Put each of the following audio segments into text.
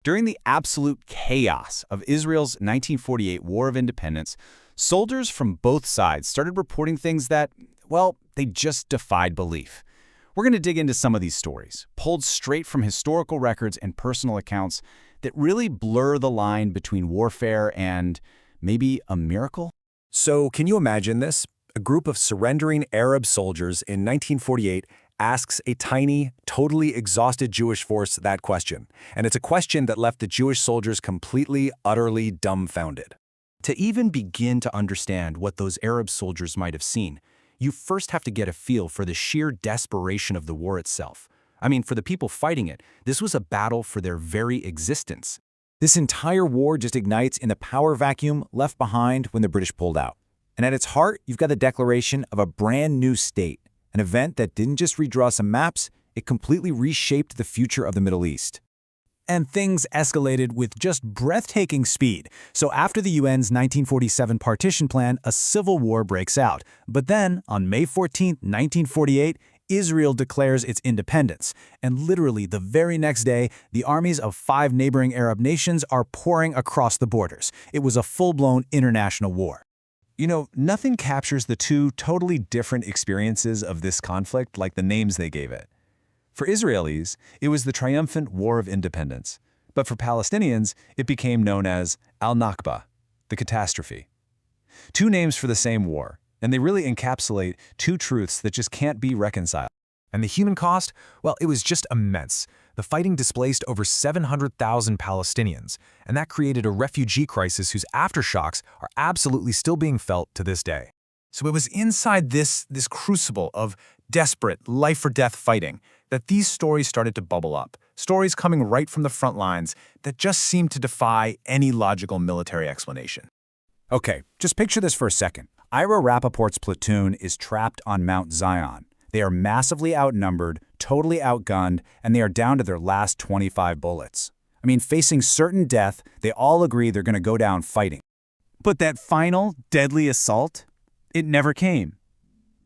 During the absolute chaos of Israel's 1948 War of Independence, soldiers from both sides started reporting things that, well, they just defied belief. We're going to dig into some of these stories, pulled straight from historical records and personal accounts that really blur the line between warfare and maybe a miracle. So, can you imagine this? A group of surrendering Arab soldiers in 1948 asks a tiny, totally exhausted Jewish force that question. And it's a question that left the Jewish soldiers completely, utterly dumbfounded. To even begin to understand what those Arab soldiers might have seen, you first have to get a feel for the sheer desperation of the war itself. I mean, for the people fighting it, this was a battle for their very existence. This entire war just ignites in the power vacuum left behind when the British pulled out. And at its heart, you've got the declaration of a brand new state, an event that didn't just redraw some maps, it completely reshaped the future of the Middle East. And things escalated with just breathtaking speed. So after the UN's 1947 partition plan, a civil war breaks out. But then, on May 14, 1948, Israel declares its independence. And literally the very next day, the armies of 5 neighboring Arab nations are pouring across the borders. It was a full-blown international war. You know, nothing captures the two totally different experiences of this conflict like the names they gave it. For Israelis, it was the triumphant War of Independence. But for Palestinians, it became known as Al-Nakba, the catastrophe. Two names for the same war, and they really encapsulate two truths that just can't be reconciled. And the human cost? Well, it was just immense. The fighting displaced over 700,000 Palestinians, and that created a refugee crisis whose aftershocks are absolutely still being felt to this day. So it was inside this crucible of desperate, life-or-death fighting that these stories started to bubble up, stories coming right from the front lines that just seemed to defy any logical military explanation. Okay, just picture this for a second. Ira Rappaport's platoon is trapped on Mount Zion. They are massively outnumbered, totally outgunned, and they are down to their last 25 bullets. I mean, facing certain death, they all agree they're going to go down fighting. But that final, deadly assault? It never came.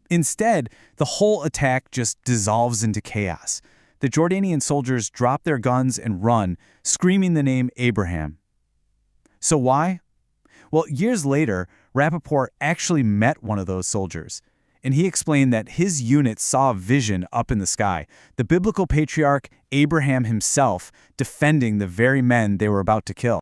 Instead, the whole attack just dissolves into chaos. The Jordanian soldiers drop their guns and run, screaming the name Abraham. So why? Well, years later, Rappaport actually met one of those soldiers, and he explained that his unit saw a vision up in the sky, the biblical patriarch Abraham himself defending the very men they were about to kill.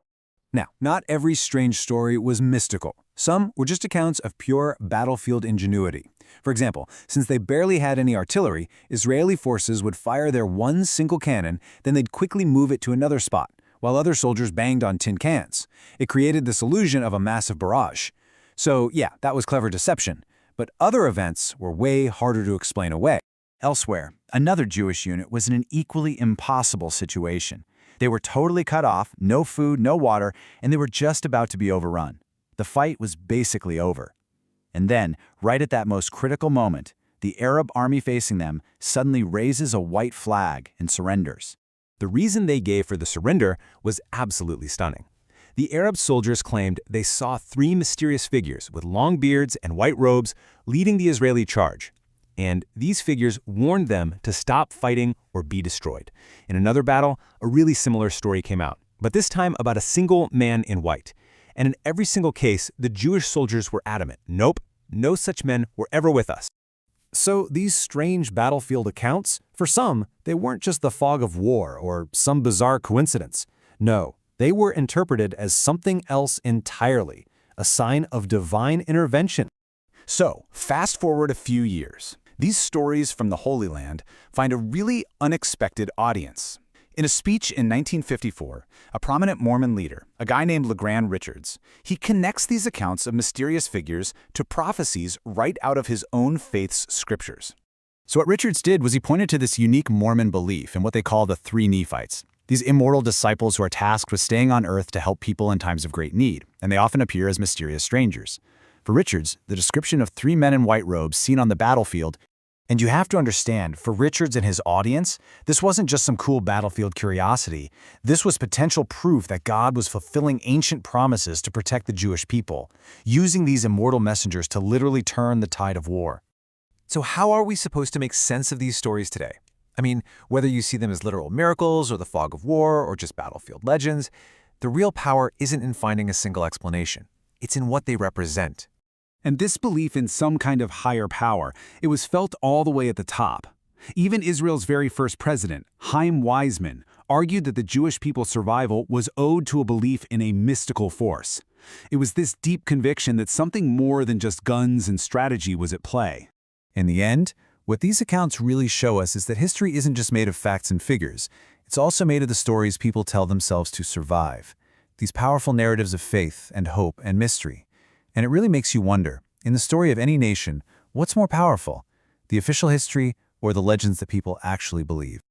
Now, not every strange story was mystical. Some were just accounts of pure battlefield ingenuity. For example, since they barely had any artillery, Israeli forces would fire their one single cannon, then they'd quickly move it to another spot, while other soldiers banged on tin cans. It created this illusion of a massive barrage. So yeah, that was clever deception. But other events were way harder to explain away. Elsewhere, another Jewish unit was in an equally impossible situation. They were totally cut off, no food, no water, and they were just about to be overrun. The fight was basically over. And then, right at that most critical moment, the Arab army facing them suddenly raises a white flag and surrenders. The reason they gave for the surrender was absolutely stunning. The Arab soldiers claimed they saw 3 mysterious figures with long beards and white robes leading the Israeli charge. And these figures warned them to stop fighting or be destroyed. In another battle, a really similar story came out, but this time about a single man in white. And in every single case, the Jewish soldiers were adamant. Nope, no such men were ever with us. So these strange battlefield accounts, for some, they weren't just the fog of war or some bizarre coincidence. No, they were interpreted as something else entirely, a sign of divine intervention. So, fast forward a few years. These stories from the Holy Land find a really unexpected audience. In a speech in 1954, a prominent Mormon leader, a guy named LeGrand Richards, he connects these accounts of mysterious figures to prophecies right out of his own faith's scriptures. So what Richards did was he pointed to this unique Mormon belief in what they call the 3 Nephites, these immortal disciples who are tasked with staying on earth to help people in times of great need, and they often appear as mysterious strangers. For Richards, the description of 3 men in white robes seen on the battlefield. And you have to understand, for Richards and his audience, this wasn't just some cool battlefield curiosity. This was potential proof that God was fulfilling ancient promises to protect the Jewish people, using these immortal messengers to literally turn the tide of war. So how are we supposed to make sense of these stories today? I mean, whether you see them as literal miracles or the fog of war or just battlefield legends, the real power isn't in finding a single explanation. It's in what they represent. And this belief in some kind of higher power, it was felt all the way at the top. Even Israel's very first president, Chaim Weizmann, argued that the Jewish people's survival was owed to a belief in a mystical force. It was this deep conviction that something more than just guns and strategy was at play. In the end, what these accounts really show us is that history isn't just made of facts and figures. It's also made of the stories people tell themselves to survive. These powerful narratives of faith and hope and mystery. And it really makes you wonder, in the story of any nation, what's more powerful, the official history or the legends that people actually believe?